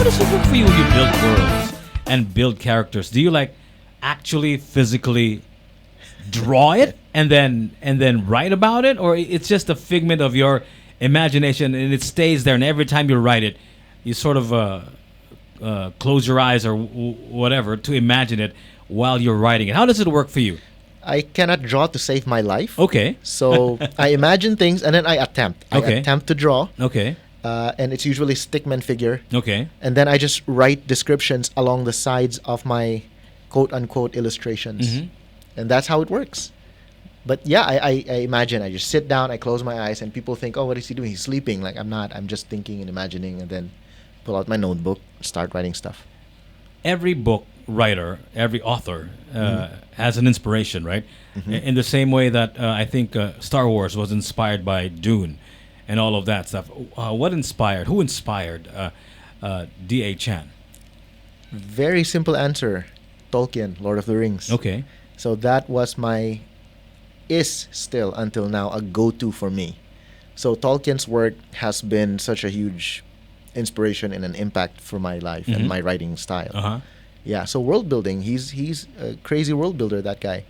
does it work for you when you build worlds and build characters? Do you like actually physically draw it and then write about it, or it's just a figment of your imagination and it stays there, and every time you write it, you sort of close your eyes or whatever to imagine it while you're writing it? How does it work for you? I cannot draw to save my life. Okay. So I imagine things and then I attempt. I Okay. attempt to draw. Okay. And it's usually stickman figure. Okay. And then I just write descriptions along the sides of my quote unquote illustrations. Mhm. And that's how it works. But yeah, I imagine. I just sit down, I close my eyes, and people think, oh, what is he doing? He's sleeping. Like, I'm not. I'm just thinking and imagining, and then pull out my notebook, start writing stuff. Every book writer, every author has an inspiration, right? In the same way that I think Star Wars was inspired by Dune and all of that stuff. Who inspired D.A. Chan? Very simple answer. Tolkien, Lord of the Rings. Okay. So that was is still until now a go-to for me. So Tolkien's work has been such a huge inspiration and an impact for my life and my writing style. Uh-huh. Yeah, so world building, he's a crazy world builder, that guy.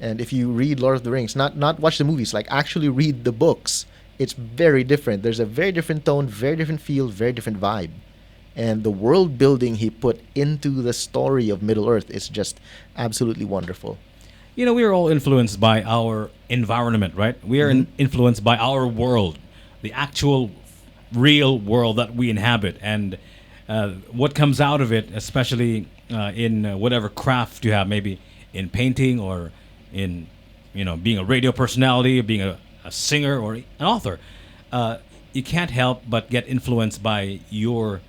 And if you read Lord of the Rings, not watch the movies, like actually read the books, it's very different. There's a very different tone, very different feel, very different vibe. And the world building he put into the story of Middle-earth is just absolutely wonderful. You know, we are all influenced by our environment, right? We are influenced by our world, the actual real world that we inhabit. And what comes out of it, especially in whatever craft you have, maybe in painting or in, being a radio personality, being a singer or an author, you can't help but get influenced by your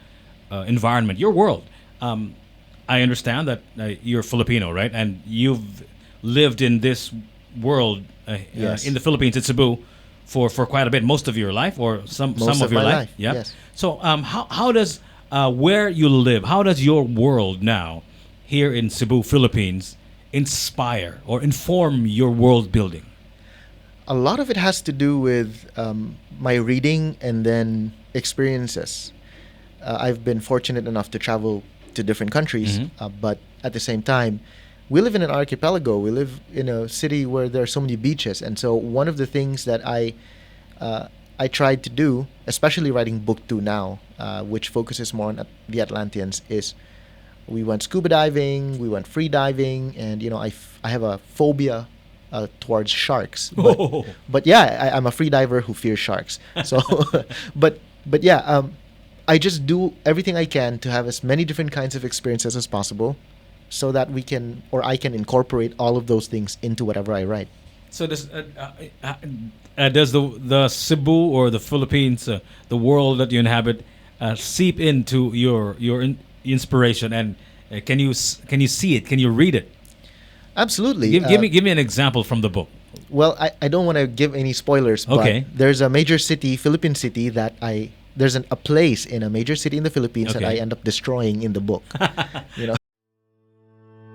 environment, your world. I understand that you're Filipino, right? And you've lived in this world Yes. in the Philippines, in Cebu, for quite a bit, most of your life, or some of your my life. Yeah. Yes. So how does where you live, how does your world now here in Cebu, Philippines, inspire or inform your world building? A lot of it has to do with my reading and then experiences. I've been fortunate enough to travel to different countries, but at the same time, we live in an archipelago. We live in a city where there are so many beaches, and so one of the things that I tried to do, especially writing book 2 now, which focuses more on the Atlanteans, is we went scuba diving, we went free diving, and I have a phobia towards sharks. But yeah, I'm a free diver who fears sharks. So, but yeah, I just do everything I can to have as many different kinds of experiences as possible, so that I can incorporate all of those things into whatever I write. So does the Cebu or the Philippines, the world that you inhabit, seep into your inspiration? And can you see it? Can you read it? Absolutely. Give me an example from the book. Well, I don't want to give any spoilers, but Okay. there's a major city, Philippine city, that there's a place in a major city in the Philippines that Okay. I end up destroying in the book.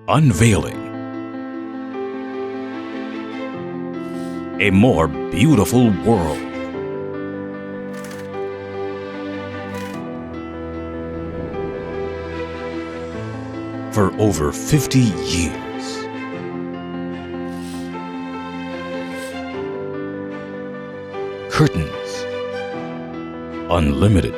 Unveiling a more beautiful world. For over 50 years, curtains, unlimited